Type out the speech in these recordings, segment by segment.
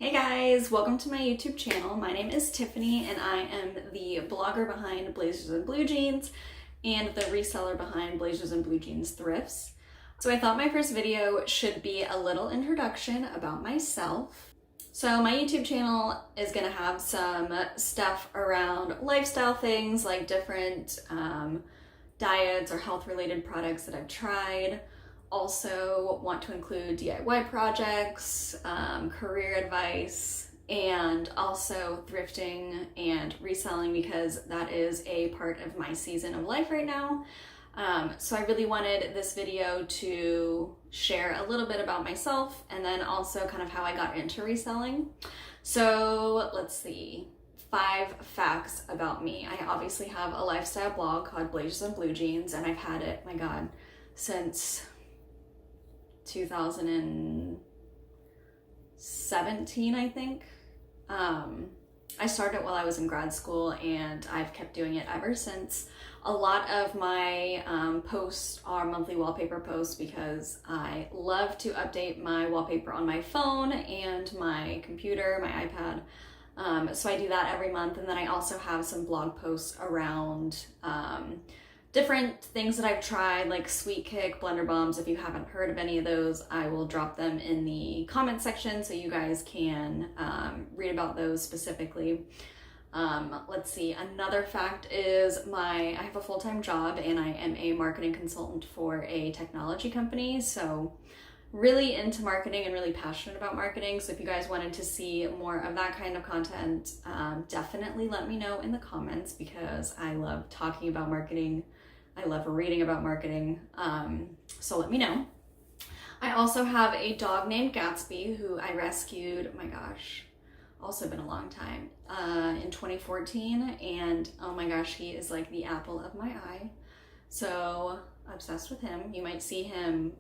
Hey guys, welcome to my YouTube channel. My name is Tiffany and I am the blogger behind Blazers and Blue Jeans and the reseller behind Blazers and Blue Jeans Thrifts. So I thought my first video should be a little introduction about myself. So my YouTube channel is gonna have some stuff around lifestyle things like different diets or health related products that I've tried. Also want to include DIY projects, career advice, and also thrifting and reselling because that is a part of my season of life right now. So I really wanted this video to share a little bit about myself and then also kind of how I got into reselling. So let's see. 5 facts about me. I obviously have a lifestyle blog called Blazers and Blue Jeans, and I've had it, my God, since 2017, I think. I started while I was in grad school and I've kept doing it ever since. A lot of my posts are monthly wallpaper posts because I love to update my wallpaper on my phone and my computer, my iPad. So I do that every month, and then I also have some blog posts around different things that I've tried, like Sweet Kick, Blender Bombs. If you haven't heard of any of those, I will drop them in the comment section so you guys can read about those specifically. Let's see, another fact is I have a full-time job and I am a marketing consultant for a technology company. So really into marketing and really passionate about marketing. So if you guys wanted to see more of that kind of content, definitely let me know in the comments because I love talking about marketing. I love reading about marketing, so let me know. I also have a dog named Gatsby who I rescued, my gosh, also been a long time, in 2014, and oh my gosh, he is like the apple of my eye. So obsessed with him. You might see him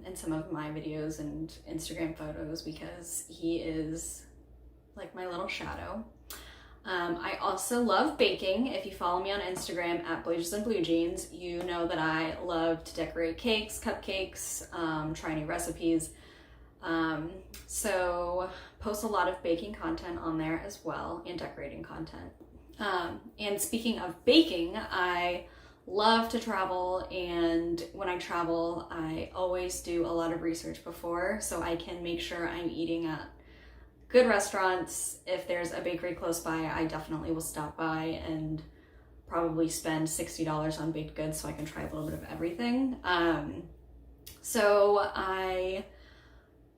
in some of my videos and Instagram photos because he is like my little shadow. I also love baking. If you follow me on Instagram at Blazers and Blue Jeans, you know that I love to decorate cakes, cupcakes, try new recipes. So post a lot of baking content on there as well, and decorating content. And speaking of baking, I love to travel, and when I travel, I always do a lot of research before so I can make sure I'm eating at good restaurants. If there's a bakery close by, I definitely will stop by and probably spend $60 on baked goods so I can try a little bit of everything. So I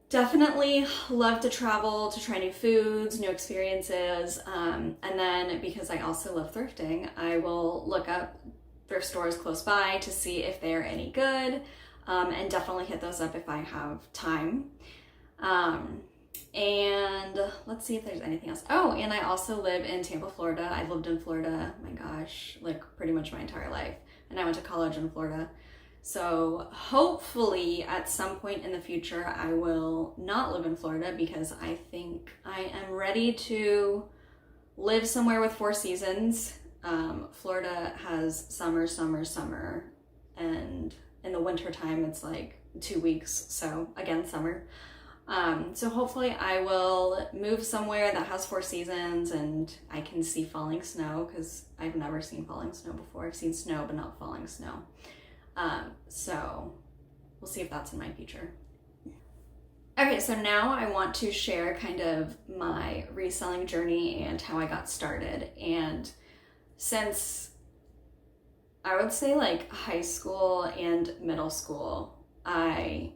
definitely love to travel, to try new foods, new experiences. And then because I also love thrifting, I will look up thrift stores close by to see if they're any good, and definitely hit those up if I have time. And let's see if there's anything else. Oh, and I also live in Tampa, Florida. I've lived in Florida, my gosh, like pretty much my entire life. And I went to college in Florida. So hopefully at some point in the future, I will not live in Florida because I think I am ready to live somewhere with 4 seasons. Florida has summer, summer, summer, and in the winter time it's like 2 weeks. So again, summer. So hopefully I will move somewhere that has 4 seasons and I can see falling snow because I've never seen falling snow before. I've seen snow, but not falling snow. So we'll see if that's in my future. Okay, so now I want to share kind of my reselling journey and how I got started. And since I would say like high school and middle school, I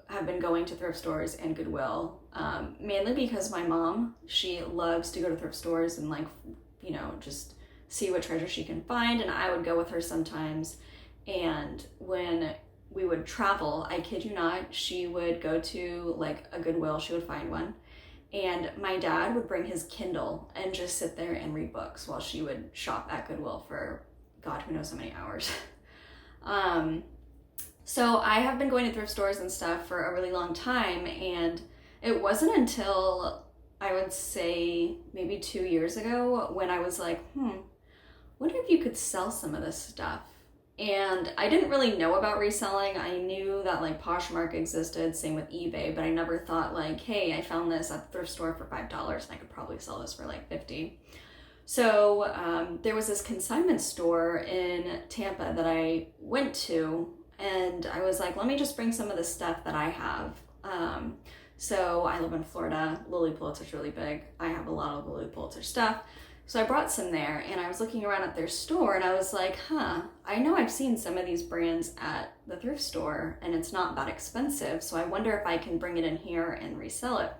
have been going to thrift stores and Goodwill, mainly because my mom, she loves to go to thrift stores and like, you know, just see what treasure she can find, and I would go with her sometimes. And when we would travel, I kid you not, she would go to like a Goodwill, she would find one, and my dad would bring his Kindle and just sit there and read books while she would shop at Goodwill for God, who knows how many hours. So I have been going to thrift stores and stuff for a really long time, and it wasn't until I would say maybe 2 years ago when I was like, wonder if you could sell some of this stuff. And I didn't really know about reselling. I knew that like Poshmark existed, same with eBay, but I never thought like, hey, I found this at the thrift store for $5 and I could probably sell this for like 50. So there was this consignment store in Tampa that I went to, and I was like, let me just bring some of the stuff that I have. So I live in Florida. Lilly Pulitzer's really big. I have a lot of Lilly Pulitzer stuff. So I brought some there, and I was looking around at their store, and I was like, I know I've seen some of these brands at the thrift store, and it's not that expensive, so I wonder if I can bring it in here and resell it.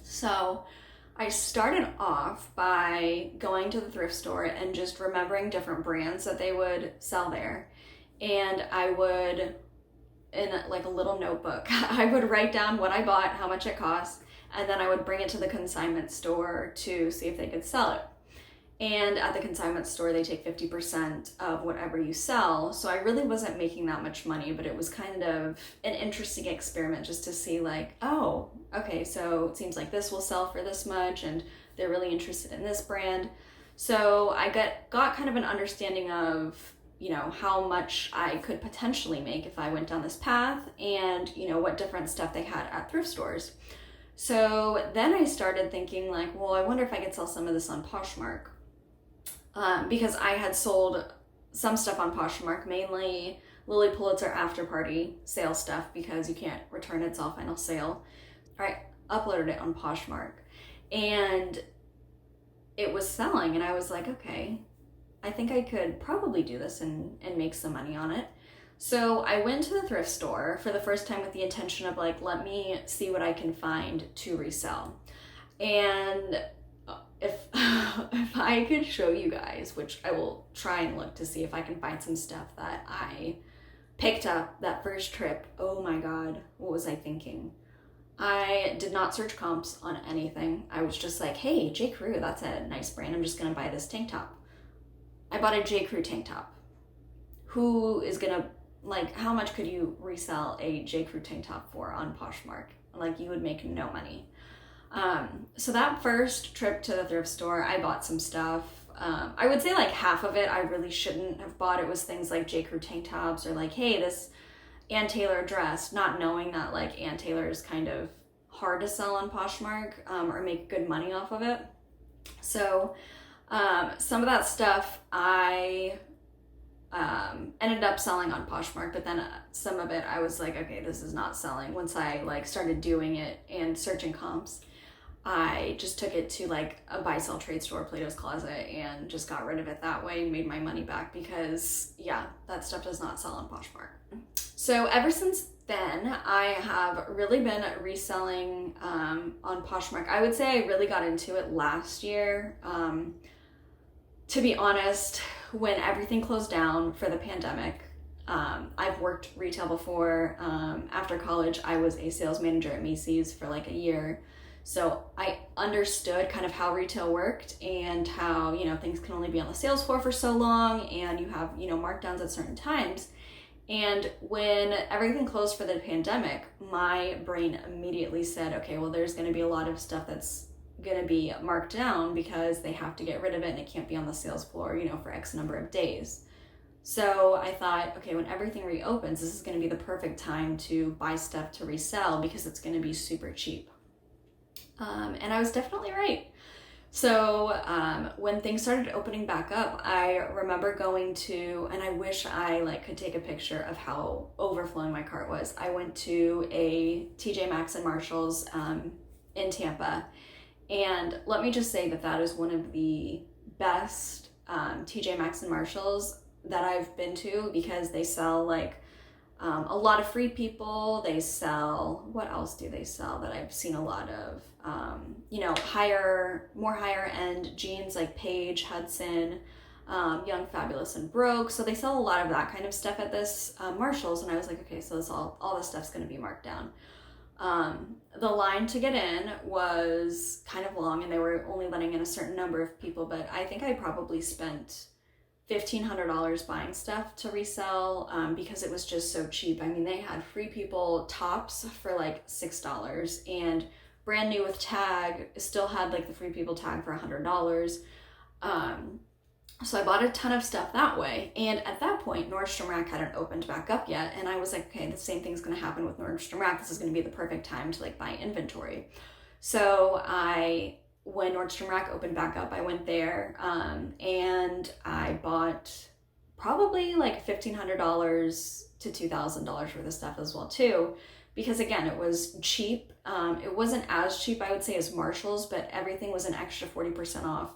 So I started off by going to the thrift store and just remembering different brands that they would sell there. And I would, in like a little notebook, I would write down what I bought, how much it cost, and then I would bring it to the consignment store to see if they could sell it. And at the consignment store, they take 50% of whatever you sell. So I really wasn't making that much money, but it was kind of an interesting experiment just to see like, oh, okay, so it seems like this will sell for this much and they're really interested in this brand. So I got kind of an understanding of, you know, how much I could potentially make if I went down this path and, you know, what different stuff they had at thrift stores. So then I started thinking like, well, I wonder if I could sell some of this on Poshmark. Because I had sold some stuff on Poshmark, mainly Lilly Pulitzer after party sale stuff because you can't return it, it's all final sale. I uploaded it on Poshmark and it was selling, and I was like, okay, I think I could probably do this and make some money on it. So I went to the thrift store for the first time with the intention of like, let me see what I can find to resell. And if I could show you guys, which I will try and look to see if I can find some stuff that I picked up that first trip. Oh my God, what was I thinking? I did not search comps on anything. I was just like, hey, J. Crew, that's a nice brand. I'm just gonna buy this tank top. I bought a J. Crew tank top. Who is gonna, like, how much could you resell a J. Crew tank top for on Poshmark? Like, you would make no money. So that first trip to the thrift store, I bought some stuff. I would say like half of it I really shouldn't have bought. It was things like J. Crew tank tops or like, hey, this Ann Taylor dress, not knowing that like Ann Taylor is kind of hard to sell on Poshmark or make good money off of it. So some of that stuff I ended up selling on Poshmark, but then some of it I was like, okay, this is not selling. Once I like started doing it and searching comps, I just took it to like a buy sell trade store, Plato's Closet, and just got rid of it that way and made my money back because yeah, that stuff does not sell on Poshmark. So ever since then, I have really been reselling on Poshmark. I would say I really got into it last year. To be honest, when everything closed down for the pandemic, I've worked retail before. After college, I was a sales manager at Macy's for like a year. So I understood kind of how retail worked and how, you know, things can only be on the sales floor for so long and you have, you know, markdowns at certain times. And when everything closed for the pandemic, my brain immediately said, okay, well, there's going to be a lot of stuff that's going to be marked down because they have to get rid of it and it can't be on the sales floor, you know, for X number of days. So I thought, okay, when everything reopens, this is going to be the perfect time to buy stuff to resell because it's going to be super cheap. And I was definitely right. So when things started opening back up, I remember going to, and I wish I like could take a picture of how overflowing my cart was. I went to a TJ Maxx and Marshalls in Tampa. And let me just say that that is one of the best TJ Maxx and Marshalls that I've been to because they sell like a lot of free people. They sell, what else do they sell that I've seen a lot of? You know, more higher end jeans like Paige, Hudson, Young, Fabulous, and Broke. So they sell a lot of that kind of stuff at this Marshalls. And I was like, okay, so this all this stuff's going to be marked down. The line to get in was kind of long and they were only letting in a certain number of people, but I think I probably spent $1,500 buying stuff to resell because it was just so cheap. I mean, they had free people tops for like $6 and brand new with tag still had like the free people tag for $100. So I bought a ton of stuff that way. And at that point, Nordstrom Rack hadn't opened back up yet. And I was like, okay, the same thing's going to happen with Nordstrom Rack. This is going to be the perfect time to like buy inventory. So when Nordstrom Rack opened back up, I went there and I bought probably like $1,500 to $2,000 worth of stuff as well too. Because again, it was cheap. It wasn't as cheap, I would say, as Marshall's, but everything was an extra 40% off.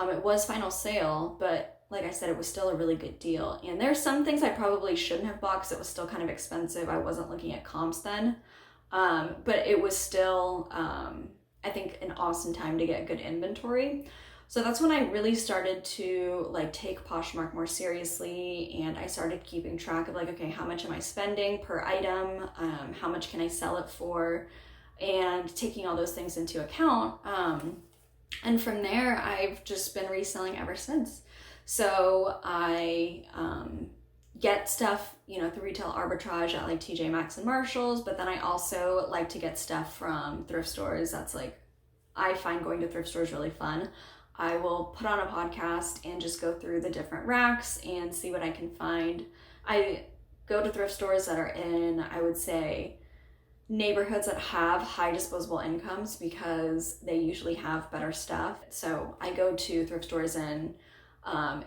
It was final sale, but like I said, it was still a really good deal. And there's some things I probably shouldn't have bought because it was still kind of expensive. I wasn't looking at comps then. But it was still, I think, an awesome time to get good inventory. So that's when I really started to like take Poshmark more seriously, and I started keeping track of like, okay, how much am I spending per item? How much can I sell it for? And taking all those things into account. And from there, I've just been reselling ever since. So I get stuff, through retail arbitrage at like TJ Maxx and Marshalls, but then I also like to get stuff from thrift stores. That's like, I find going to thrift stores really fun. I will put on a podcast and just go through the different racks and see what I can find. I go to thrift stores that are in, I would say, neighborhoods that have high disposable incomes because they usually have better stuff. So I go to thrift stores in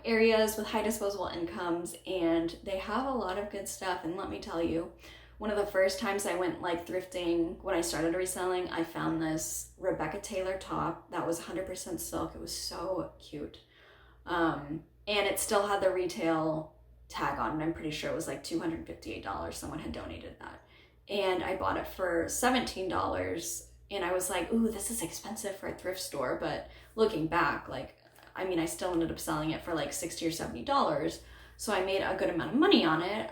areas with high disposable incomes, and they have a lot of good stuff. And let me tell you, one of the first times I went like thrifting when I started reselling, I found this Rebecca Taylor top that was 100% silk. It was so cute. And it still had the retail tag on it. I'm pretty sure it was like $258. Someone had donated that. And I bought it for $17, and I was like, ooh, this is expensive for a thrift store. But looking back, I still ended up selling it for like $60 or $70. So I made a good amount of money on it.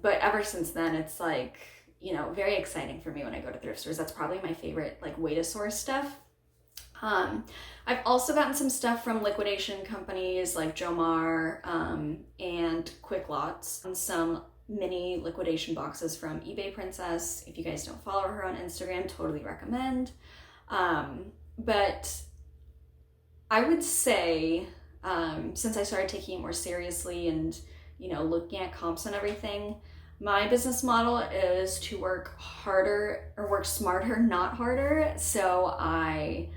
But ever since then, it's like, very exciting for me when I go to thrift stores. That's probably my favorite way to source stuff. I've also gotten some stuff from liquidation companies like Jomar and Quick Lots, and some mini liquidation boxes from eBay Princess. If you guys don't follow her on Instagram, totally recommend. But I would say, since I started taking it more seriously and, looking at comps and everything, my business model is to work harder or work smarter, not harder. So I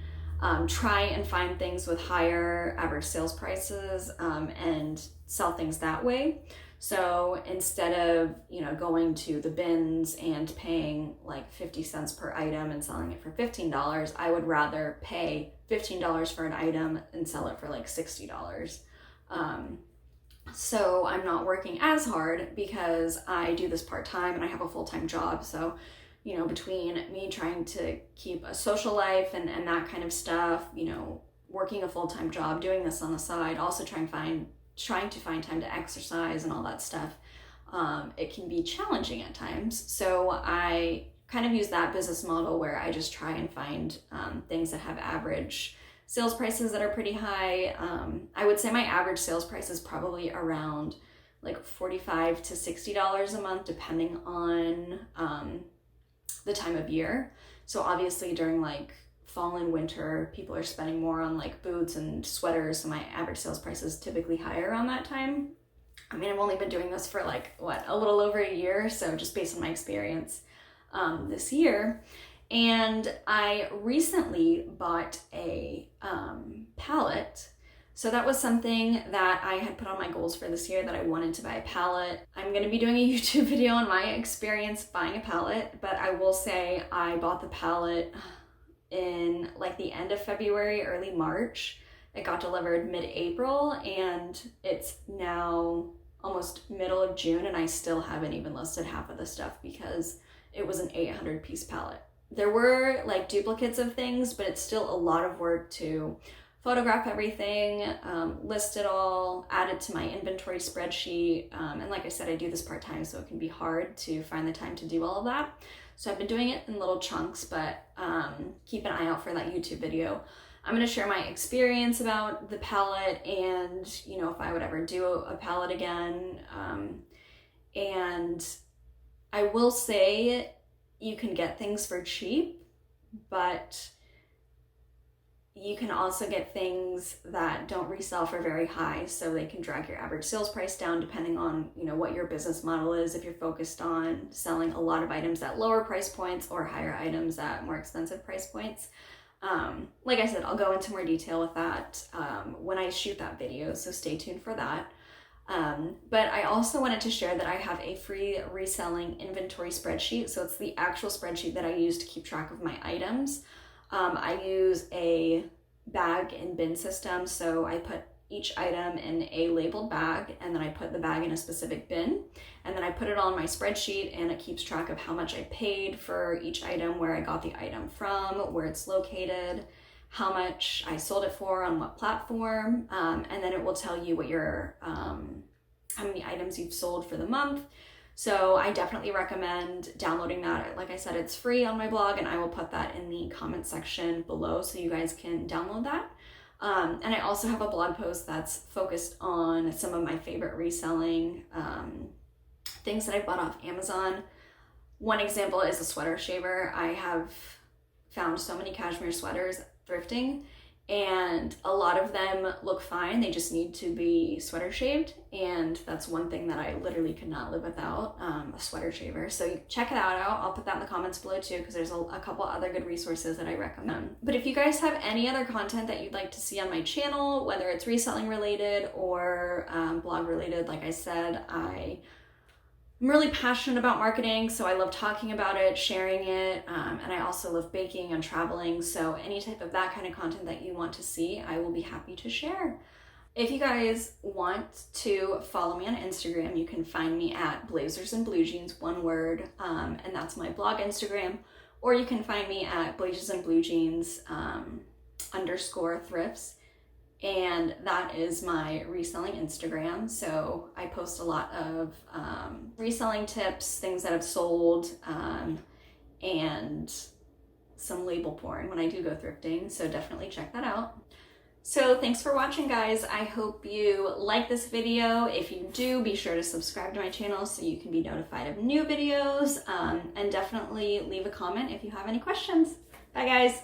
try and find things with higher average sales prices and sell things that way. So instead of, going to the bins and paying like 50 cents per item and selling it for $15, I would rather pay $15 for an item and sell it for like $60. So I'm not working as hard because I do this part-time and I have a full-time job. So, between me trying to keep a social life and that kind of stuff, working a full-time job, doing this on the side, also trying to find time to exercise and all that stuff, it can be challenging at times. So I kind of use that business model where I just try and find things that have average sales prices that are pretty high. I would say my average sales price is probably around like $45 to $60 a month, depending on the time of year. So obviously during like fall and winter, people are spending more on like boots and sweaters, so my average sales price is typically higher around that time. I've only been doing this for a little over a year, so just based on my experience this year. And I recently bought a pallet. So that was something that I had put on my goals for this year, that I wanted to buy a pallet. I'm going to be doing a YouTube video on my experience buying a pallet, but I will say I bought the pallet in like the end of February, early March. It got delivered mid-April, and it's now almost middle of June, and I still haven't even listed half of the stuff because it was an 800 piece pallet. There were like duplicates of things, but it's still a lot of work to photograph everything, list it all, add it to my inventory spreadsheet. And like I said, I do this part-time, so it can be hard to find the time to do all of that. So I've been doing it in little chunks, but keep an eye out for that YouTube video. I'm going to share my experience about the pallet and, if I would ever do a pallet again. And I will say you can get things for cheap, but You can also get things that don't resell for very high, so they can drag your average sales price down depending on, you know, what your business model is. If you're focused on selling a lot of items at lower price points or higher items at more expensive price points. Like I said, I'll go into more detail with that when I shoot that video, so stay tuned for that. But I also wanted to share that I have a free reselling inventory spreadsheet. So it's the actual spreadsheet that I use to keep track of my items. I use a bag and bin system. So I put each item in a labeled bag, and then I put the bag in a specific bin, and then I put it all in my spreadsheet, and it keeps track of how much I paid for each item, where I got the item from, where it's located, how much I sold it for, on what platform, and then it will tell you what your how many items you've sold for the month. So I definitely recommend downloading that. Like I said, it's free on my blog, and I will put that in the comment section below so you guys can download that. And I also have a blog post that's focused on some of my favorite reselling things that I bought off Amazon. One example is a sweater shaver. I have found so many cashmere sweaters thrifting, and a lot of them look fine. They just need to be sweater shaved, and that's one thing that I literally could not live without, a sweater shaver. So check that out. I'll put that in the comments below too, because there's a couple other good resources that I recommend. But if you guys have any other content that you'd like to see on my channel, whether it's reselling related or blog related, like I said, I'm really passionate about marketing, so I love talking about it, sharing it, and I also love baking and traveling, so any type of that kind of content that you want to see, I will be happy to share. If you guys want to follow me on Instagram, you can find me at Blazers and Blue Jeans, one word, and that's my blog Instagram, or you can find me at Blazers and Blue Jeans _thrifts. And that is my reselling Instagram. So I post a lot of reselling tips, things that have sold, and some label porn when I do go thrifting. So definitely check that out. So thanks for watching, guys. I hope you like this video. If you do, be sure to subscribe to my channel so you can be notified of new videos, and definitely leave a comment if you have any questions. Bye, guys.